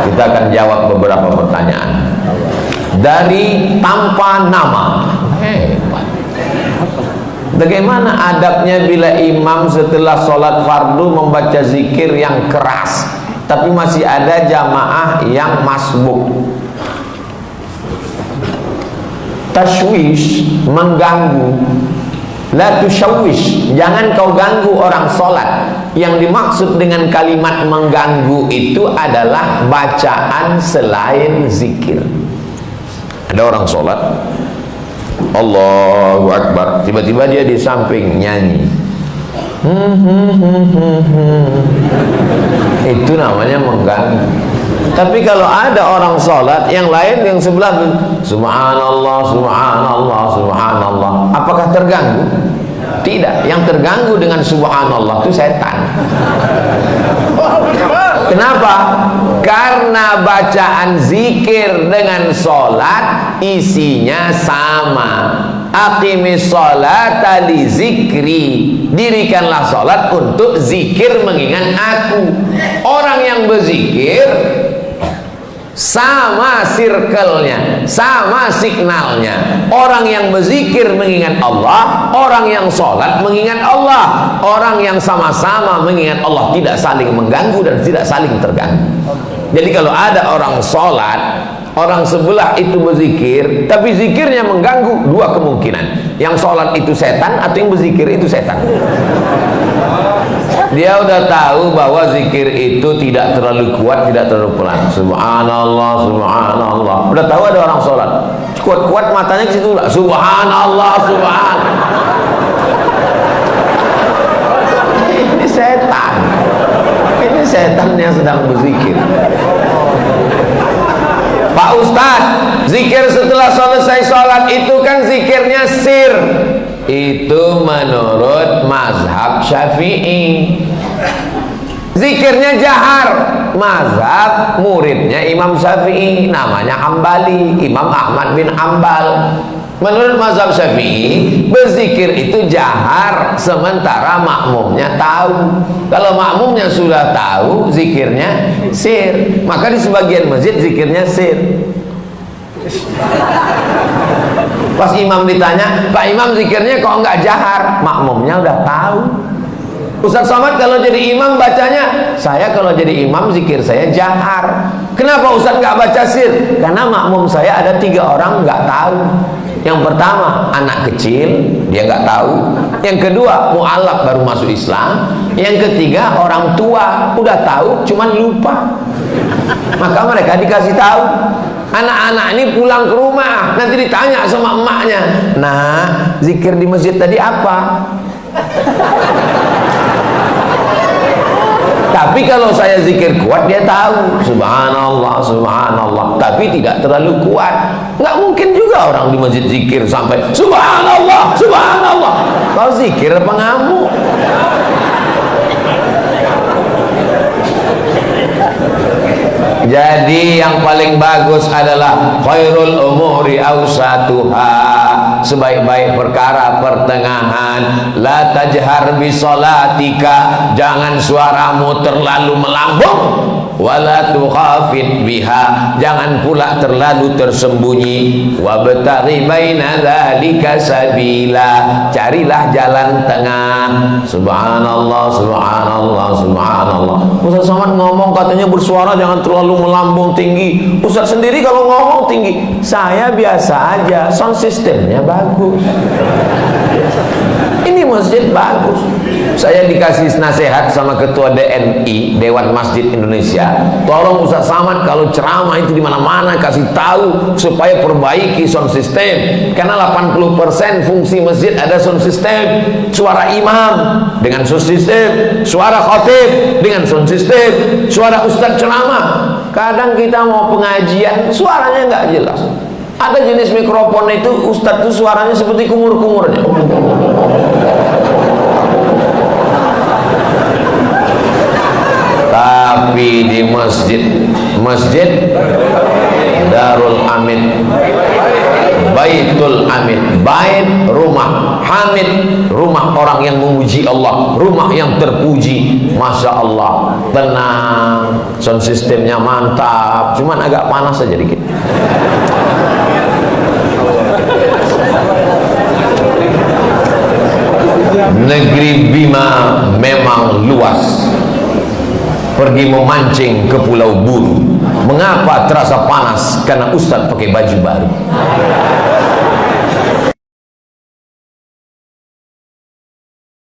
Kita akan jawab beberapa pertanyaan dari tanpa nama. Hebat. Bagaimana adabnya bila imam setelah sholat fardu membaca zikir yang keras, tapi masih ada jamaah yang masbuk? Tashwish, mengganggu. La tushawish, jangan kau ganggu orang sholat. Yang dimaksud dengan kalimat mengganggu itu adalah bacaan selain zikir. Ada orang sholat, Allahu Akbar, tiba-tiba dia di samping nyanyi. Itu namanya mengganggu. Tapi kalau ada orang sholat yang lain yang sebelah, subhanallah, subhanallah, subhanallah, apakah terganggu? Tidak. Yang terganggu dengan subhanallah itu setan. Kenapa? Karena bacaan zikir dengan sholat isinya sama. Aqimis sholata li zikri, dirikanlah sholat untuk zikir mengingat aku. Orang yang berzikir sama circle-nya, sama signalnya. Orang yang berzikir mengingat Allah, orang yang sholat mengingat Allah. Orang yang sama-sama mengingat Allah, tidak saling mengganggu dan tidak saling terganggu. Jadi kalau ada orang sholat, orang sebelah itu berzikir, tapi zikirnya mengganggu, dua kemungkinan. Yang sholat itu setan, atau yang berzikir itu setan. Dia udah tahu bahwa zikir itu tidak terlalu kuat, tidak terlalu pelan. Subhanallah, subhanallah. Udah tahu ada orang sholat, kuat-kuat matanya ke situ lah. Subhanallah, subhanallah. Ini setan. Ini setan yang sedang berzikir. Pak Ustadz, zikir setelah selesai sholat itu kan zikirnya sir. Itu menurut mazhab Syafi'i. Zikirnya jahar, mazhab muridnya Imam Syafi'i, namanya Hambali, Imam Ahmad bin Hambal. Menurut mazhab Syafi'i, berzikir itu jahar sementara makmumnya tahu. Kalau makmumnya sudah tahu, zikirnya sir. Maka di sebagian masjid zikirnya sir. Pas imam ditanya, Pak Imam zikirnya kok enggak jahar? Makmumnya udah tahu. Ustaz Somad kalau jadi imam bacanya, saya kalau jadi imam zikir saya jahar. Kenapa Ustaz enggak baca sir? Karena makmum saya ada 3 orang enggak tahu. Yang pertama anak kecil, dia enggak tahu. Yang kedua mu'alaf baru masuk Islam. Yang ketiga orang tua, udah tahu cuman lupa. Maka mereka dikasih tahu. Anak-anak ini pulang ke rumah, nanti ditanya sama emaknya, nah zikir di masjid tadi apa? Tapi kalau saya zikir kuat, dia tahu subhanallah, subhanallah, tapi tidak terlalu kuat. Nggak mungkin juga orang di masjid zikir sampai subhanallah, subhanallah. Kau zikir apa ngamuk? Jadi yang paling bagus adalah khairul umuri awsatuha, sebaik-baik perkara pertengahan. La tajhar bi sholatika, jangan suaramu terlalu melambung. Wala tukhafit biha, jangan pula terlalu tersembunyi. Wabtaghi baina dzalika sabila, carilah jalan tengah. Subhanallah, subhanallah, subhanallah. Ustaz Somad ngomong katanya bersuara jangan terlalu melambung tinggi. Ustaz sendiri kalau ngomong tinggi, saya biasa aja, sound systemnya bagus. Ini masjid bagus. Saya dikasih nasihat sama ketua DMI, Dewan Masjid Indonesia. Tolong Ustaz Somad kalau ceramah itu di mana-mana kasih tahu supaya perbaiki sound system. Karena 80% fungsi masjid ada sound system. Suara imam dengan sound system, suara khatib dengan sound system, suara ustaz ceramah. Kadang kita mau pengajian suaranya nggak jelas. Ada jenis mikrofon itu ustaz itu suaranya seperti kumur-kumurnya. Tapi di masjid Darul Amin Baitul Hamid, bait rumah, Hamid rumah orang yang memuji Allah, rumah yang terpuji. Masya Allah, tenang, sound systemnya mantap, cuman agak panas saja dikit. Negeri Bima memang luas. Pergi memancing ke Pulau Buru. Mengapa terasa panas? Karena Ustadz pakai baju baru.